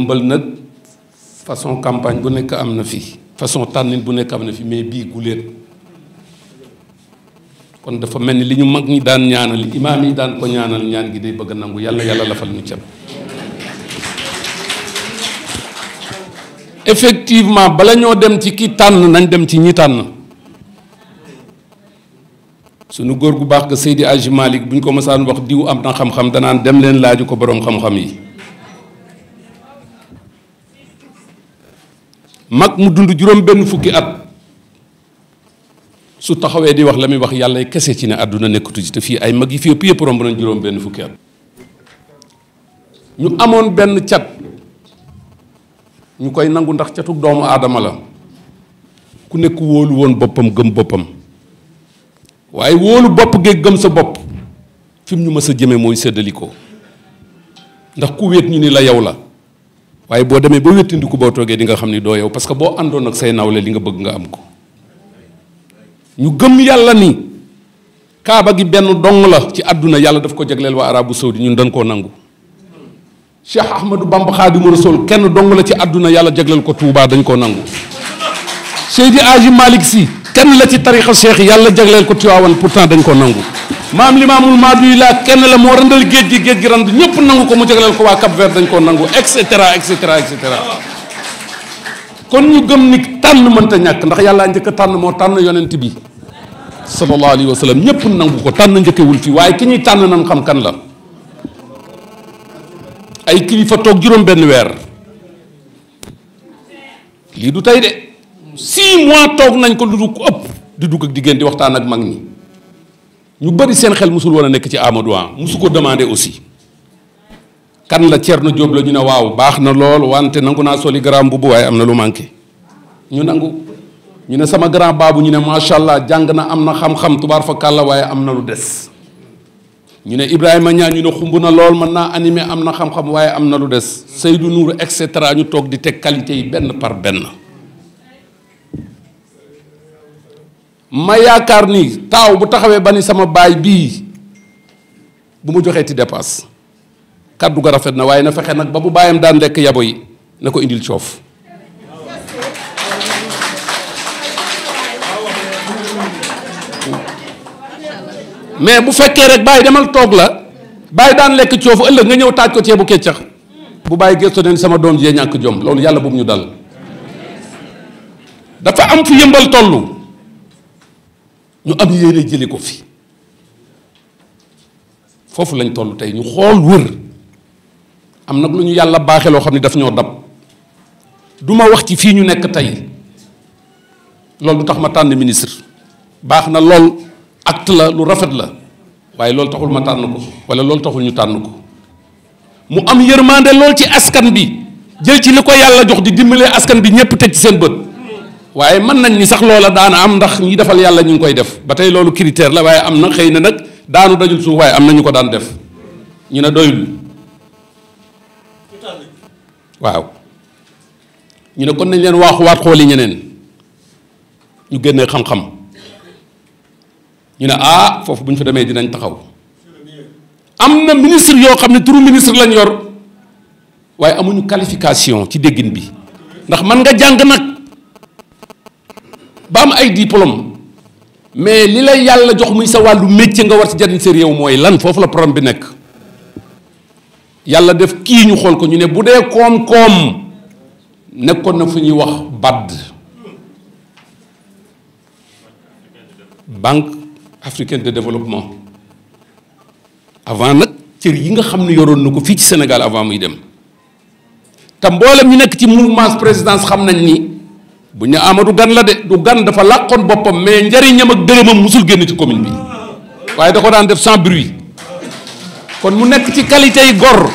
yëmbal nag façon campagne bu nekk am na fi façon tànnin bu nekk am na fi mais bii guléet kon dafa mel ni li ñu mag ñi daan ñaanal imaam yi daan ko ñaanal ñaan gi day bëgg a nangu yàlla yàlla lafal ñu cat effectivement bala ñoo dem ci ki tànn nañ dem ci ñi tànn suñu góor gu baax ga Seydi Aji Malick bu ñu ko mësaan wax diw am na xam-xam danaan dem leen laaju ko boroom xam-xam yi mag mu dund juróom benn fukki at su taxawee di wax la muy wax yàlla kese ci ne àdduna nekkatu ci te fii ay mag yi fi yëpp romb nañ juróom benn fukki at ñu amoon benn cat ñu koy nangu ndax catuk doomu aadama la ku nekk wóolu woon boppam gëm boppam waaye wóolu bopp geeg gëm sa bopp fi mu ñu mës a jëme mooy séddalikoo ndax ku wéet ñu ni la yow la waaye boo demee ba wéttandiku boo toogee di nga xam ni doo yow parce que boo àndoon ak say nawle li nga bëgg nga am ko ñu gëm yàlla ni kaaba gi benn dong la ci àdduna yàlla daf ko jagleel waa arabu saudi ñun dañ koo nangu Cheikh Ahmadou Bamba Xaadimu Rasuul kenn dong la ci àdduna yàlla jagleel ko Touba dañ koo nangu Seydi Aji Malick Sy kenn la ci tarixa cheikh yàlla jagleel ko Tiwaawan pourtant dañ koo nangu maam Limaamul Mahdi la kenn la moo randal géej gi rand ñëpp nangu ko mu jagleel ko waa Cap Vert dañ koo nangu et cetera et cetera et cetera kon ñu gëm ni tànn mënta ñàkk ndax yàlla njëkk a tànn moo tànn yonent bi sallallahu alayhi wa sallam ñëpp nangu ko tànn njëkkewul fii waaye ki ñuy tànn nan xam kan la ay kilifa toog juróom benn weer lii du tey de 6 mois toog nañ ko lu du ko ëpp di dugg ak diggéen di waxtaan ak mag ñi ñu bëri seen xel musul woon a nekk ci Amadou An musu ko demandé aussi kan la Thierno Diop la ñu ne waaw baax na lool wante nangu naa soli grand mbubb waaye am na lu manqué ñu nangu ñu ne sama grand baabu ñu ne macha allah jàng na am na xam-xam tubaar fa kàlla waaye am na lu des ñu ne Ibrahima Niang ñu ne xumb na lool mën naa animé am na xam-xam waaye am na lu des Seydou Nour et cetera ñu toog di teg qualité yi benn par benn ma yaakaar ni taaw bu taxawee ba ni sama baay bii bu mu joxee ti dépasse kàddu ga rafet na waaye na fexe nag ba bu baayam daan lekk yabo yi na ko indil coof mais bu fekkee rek bàyyi demal toog la bàyyi daan lekk coofu ëllëg nga ñëw taaj ko ceebu keccax bu bàyyi gëstu ne sama doom jee ñàkk jom loolu yàlla bu mu ñu dal dafa am fu yëmbal tollu ñu am yéene jële ko fi foofu lañ toll tey ñu xool wër am nag lu ñu yàlla baaxee loo xam ne daf ñoo dab du ma wax ci fii ñu nekk tey loolu du tax ma tànn ministre baax na lool acte la lu rafet la waaye loolu taxul ma tànn ko wala loolu taxul ñu tànn ko mu am yërmande lool ci askan bi jël ci li ko yàlla jox di dimbalee askan bi ñëpp teg ci seen bët waaye mën nañ ni sax loola daana am ndax ñi defal yàlla ñu ngi koy def ba tey loolu critère la waaye am na xëy na nag daanu dajul suuf waaye am na ñu ko daan def ñu ne doyul waaw ñu ne kon nañ leen waaxuwaat xooli ñeneen ñu génnee xam-xam ñu ne ah foofu bu ñu fa demee dinañ taxaw am na ministre yoo xam ne turu ministre lañ yor waaye amuñu qualification ci déggin bi ndax man nga jàng nag ba am ay diplôme mais li lay yàlla jox muy sa wàllu métier nga war ci jariñ sa réew mooy lan foofu la problème bi nekk yàlla def kii ñu xool ko ñu ne bu dee koom-koom nekkoon na fu ñuy wax BAD Banque africaine de développement avant nag cër yi nga xam ne yoroon na ko fii ci Sénégal avant muy dem te mboolem ñu nekk ci mouvement présidence xam nañ ni bu ñu Amadou gan la de du gan dafa làqoon boppam mais njariñam ak dërëmam musul génn ci commune bi waaye da ko daan def sans bruit kon mu nekk ci qualité yi gor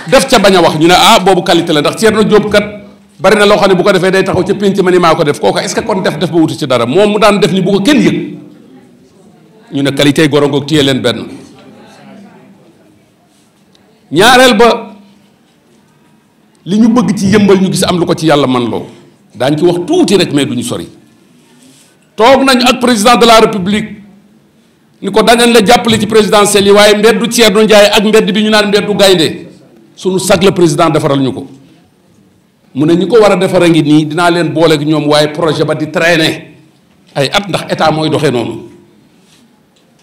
def ca bañ a wax ñu ne ah boobu qualité la ndax Thierno Diop kat bari na loo xam ne bu ko defee day taxaw ca pénc ma ni maa ko def kooku est-ce que kon def ba wuti ci dara moom mu daan def ni bu ko kenn yëg ñu ne qualité yi goro ngoog téye leen benn ñaareel ba li ñu bëgg ci yëmbal ñu gis am lu ko ci yàlla man loo daañ ci wax tuuti rek mais duñu sori toog nañu ak président de la république ni ko dañañ la jàppale ci présidentielle yi waaye mbeddu Thierno Ndiaye ak mbedd bi ñu naan mbeddu gaynde suñu sag la président defaral ñu ko mu ne ñi ko war a defar a ngi nii dinaa leen booleeg ñoom waaye projet ba di traîner ay at ndax état mooy doxee noonu.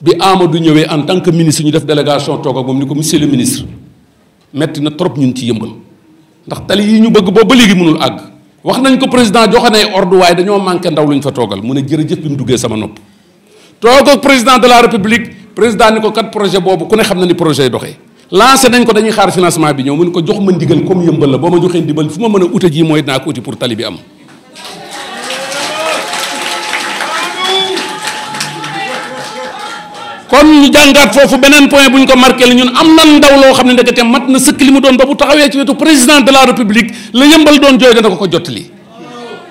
bi Amadou ñëwee en tant que ministre ñu def délégation toog ak moom ni ko monsieur le ministre metti na trop ñun ci Yëmbal ndax tali yi ñu bëgg boobu ba léegi mënul àgg wax nañ ko président joxe nay ordre waaye dañoo manqué ndaw lu ñu fa toogal mu ne jërëjëf bi mu duggee sama nopp. toog ak président de la république président ni ko kat projet boobu ku ne xam na ni projet yi doxee lancé nañ ko dañuy xaar financement bi ñëw mu ne ko jox ma ndigal comme Yëmbal la boo ma joxee ndigal fu ma mën a ute ji mooy dinaa ko uti pour tali bi am. kon ñu jàngaat foofu beneen point bu ñu ko marqué la ñun am nan ndaw loo xam ne ndekete mat na sëkk li mu doon ba bu taxawee ci wetu président de la république la Yëmbal doon jooy dana ko jottali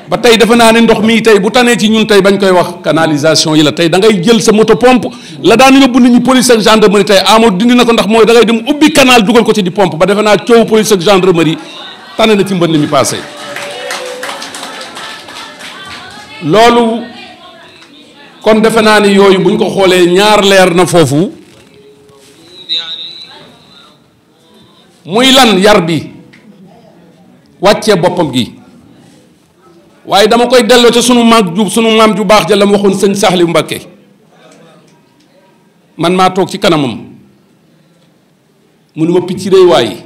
ba tey defe naa ne ndox mii tey bu tanee ci ñun tey bañ koy wax canalisation yi la tey da ngay jël sa moto pompe la daan yóbbu nit ñi police ak gendarmerie tey Amadou dindi na ko ndax mooy da ngay dem ubbi canal dugal ko ci di pompe ba defe naa coow police ak gendarmerie tane na ci mbënd mi passé loolu kon defe naa ni yooyu bu ñu ko xoolee ñaar leer na foofu muy lan yar bi wàccee boppam gi waaye dama koy delloo ca sunu maam ju baax ja la mu waxoon sëñ Saaliw Mbakke man maa toog ci kanamam mu ne ma picc réy waay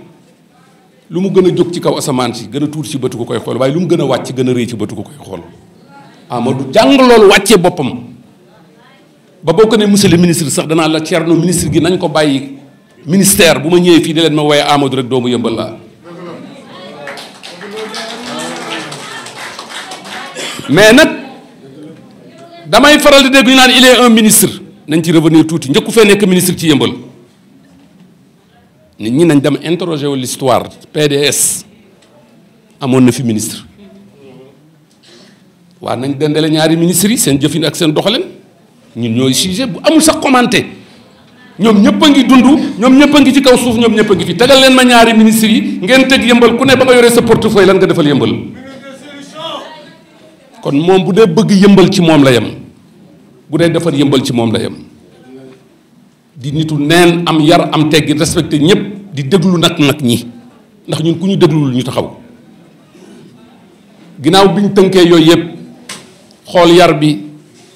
lu mu gën a jóg ci kaw asamaan si gën a tuuti ci bëtu ko koy xool waaye lu mu gën a wàcc gën a rëy ci bëtu ko koy xool Amadou jàng loolu wàccee boppam ba boo ko ne monsieur le ministre sax danaa la Thierno ministre gi nañ ko bàyyi ministère bu ma ñëwee fii di leen ma woowee Amadou rek doomu Yëmbal laa mais nag damay faral di dégg ñu naan il est un ministre nañ ci revenir tuuti njëkku fee nekk ministre ci Yëmbal nit ñi nañ dem interroger wu l'histoire PDS amoon na fi ministre waa nañ dendale ñaari ministres yi seen jëfin ak seen doxalin ñun ñooy sujet bu amul sax commenté ñoom ñëpp a ngi dund ñoom ñëpp a ngi ci kaw suuf ñoom ñëpp a ngi fi tegal leen ma ñaari ministres yi ngeen teg Yëmbal ku ne ba nga yoree sa portefeuille lan nga defal Yëmbal kon moom bu dee bëgg Yëmbal ci moom la yem bu dee defar Yëmbal ci moom la yem di nitu neen am yar am teggi respecté ñëpp di déglu nag ñi ndax ñun ku ñu déglul ñu taxaw ginnaaw bi ñu tënkee yooyu yëpp xool yar bi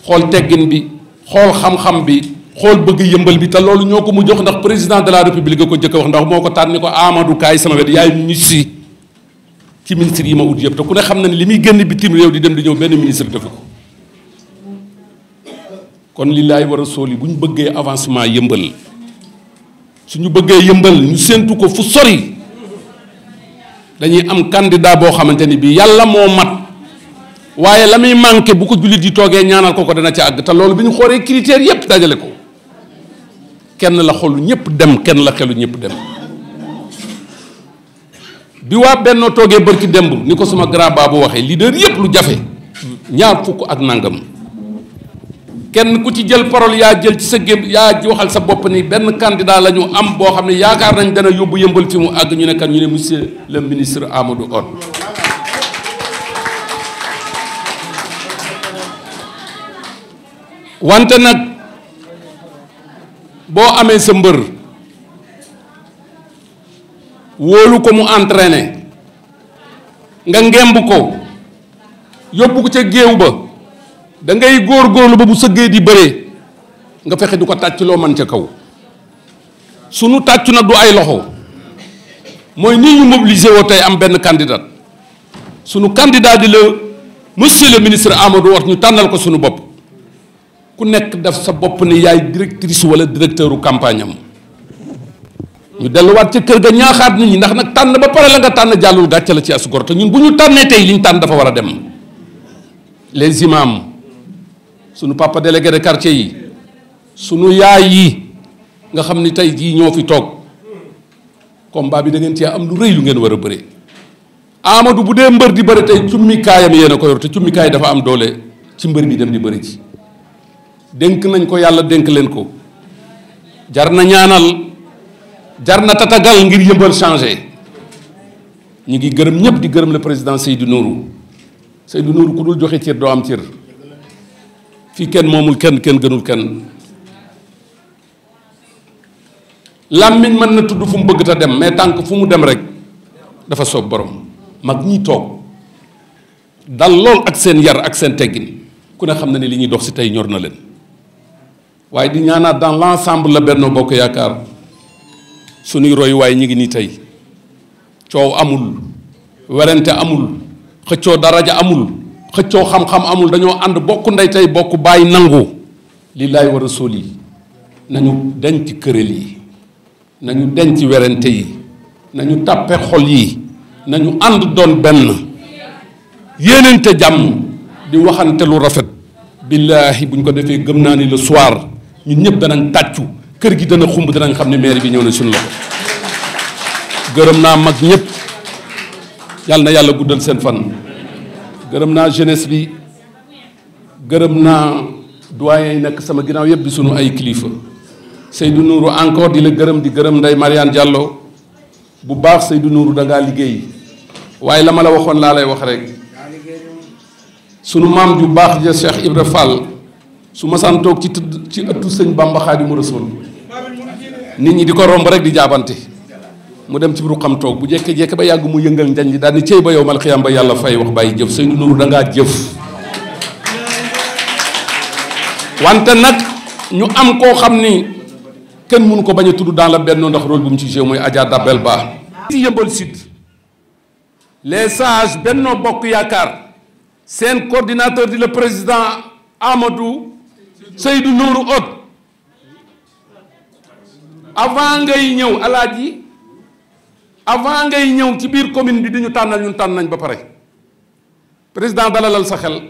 xool teggin bi xool xam-xam bi xool bëgg Yëmbal bi te loolu ñoo ko mu jox ndax président de la république a ko jëkk a wax ndax moo ko tànn ni ko Amadou kaay sama wet yaay ministre ci ministre yi ma ut yëpp te ku ne xam na ne li muy génn bitim réew di dem di ñëw benn ministre defu ko kon lillaay wa rasuuli bu ñu bëggee avancement Yëmbal suñu bëggee Yëmbal ñu séentu ko fu sori dañuy am candidat boo xamante ni bii yàlla moo mat waaye la muy manqué bu ko jullit yi toogee ñaanal ko dana ca àgg te loolu bi ñu xoolee critères yépp dajale ko kenn la xolu ñëpp dem kenn la xelu ñëpp dem bi waa Benno toogee bërki demb ni ko suma grand baabu waxee leader yépp lu jafe ñaar fukk ak nangam kenn ku ci jël parole yaa jël ci sa gém yaa waxal sa bopp ni benn candidat la ñu am boo xam ne yaakaar nañ dana yóbbu Yëmbal fi mu àgg ñu ne kan ñu ne monsieur le ministre Amadou Hott wante nag boo amee sa mbër wóolu ko mu entraîné nga ngemb ko yóbbu ko ca géew ba da ngay góor-góorlu ba bu sëggee di bëree nga fexe du ko tàcc loo man ca kaw sunu tàccu nag du ay loxo mooy nii ñu mobilisé woo tey am benn candidat sunu candidat di la monsieur le ministre Amadou Hott ñu tànnal ko sunu bopp ku nekk def sa bopp ne yaay directrice wala directeur u campagne am ñu delluwaat ca kër ga ñaaxaat nit ñi ndax nag tànn ba pare la nga tànn jàllul gàcce la ci as gor te ñun bu ñu tànnee tey li ñu tànn dafa war a dem les imams sunu papa délégué de quartier yi sunu yaay yi nga xam ni tey jii ñoo fi toog combat bi da ngeen cee am lu rëy lu ngeen war a bëree Amadou bu dee mbër di bëri tey cummi kaayam yéen a ko yor te cummi kaay dafa am doole ci mbër bi dem di bëri ci dénk nañ ko yàlla dénk leen ko jar na ñaanal jar na tatagal ngir Yëmbal changé ñu ngi gërëm ñëpp di gërëm le président Seydou Nourou ku dul joxe cër doo am cër fii kenn moomul kenn kenn gënul kenn làmmiñ mën na tudd fu mu bëgg ta dem mais tànk fu mu dem rek dafa soob borom mag ñi toog dal lool ak seen yar ak seen teggin ku ne xam na ne li ñuy dox si tey ñor na leen waaye di ñaanaat dans l'ensemble la Benno Bokk Yaakaar suñuy roy waaye ñi ngi nii tey coow amul werante amul xëccoo daraja amul xëccoo xam-xam amul dañoo ànd bokk ndey tey bokk bàyyi nangu lillaahi wa rasuul yi nañu denc këréel yi nañu denc werante yi nañu tàppe xol yi nañu ànd doon benn yéenante jàmm di waxante lu rafet billaahi buñ ko defee gëm naa ni le soir ñun ñëpp danañ tàccu kër gi dana xumb danañ xam ne maire bi ñëw na suñu loxo gërëm naa mag ñëpp yàlla na yàlla guddal seen fan gërëm naa jeunesse bi gërëm naa doyen yi nekk sama ginnaaw yëpp di sunu ay kilifa Seydou Nourou encore di la gërëm di gërëm Ndeye Mariane Diallo bu baax Seydou Nourou da ngaa liggéey waaye la ma la waxoon laa lay wax rek sunu maam ju baax ja Cheikh Ibra Fall su ma saan toog ci ëttu sëñ Bamba Xaadimu Rasuul nit ñi di ko romb rek di jaabante mu dem ci biiru xam toog bu jékki-jékki ba yàgg mu yëngal njañ li daal ni cey ba yow mal xiyam ba yàlla fay wax bàyyi jëf Seydou Nourou da ngaa jëf wante nag ñu am koo xam ni kenn mënu ko bañ a tudd dans la Benno ndax rôle bu mu ci joué mooy Adja Dabel Ba ci Yeumbeul Sud les sages Benno Bokk Yaakaar seen coordinateur di le président Amadou Seydou Nourou Hott avant ngay ñëw alaaji avant ngay ñëw ci biir commune bi di ñu tànnal ñun tànn nañ ba pare président dalalal sa xel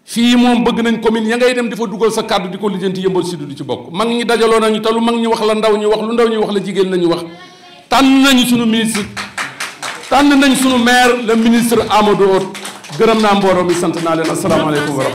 fii moom bëgg nañ commune ya ngay dem di fa dugal sa kàddu di ko lijjanti Yeumbeul Sud di ci bokk mag ñi dajaloo nañu te lu mag ñi wax la ndaw ñi wax lu ndaw ñi wax la jigéen nañu wax tànn nañu suñu ministre tànn nañ suñu maire le ministre Amadou Hott gërëm naa mbooloo mi sant naa leen asalaamaaleykum wa rahmatulah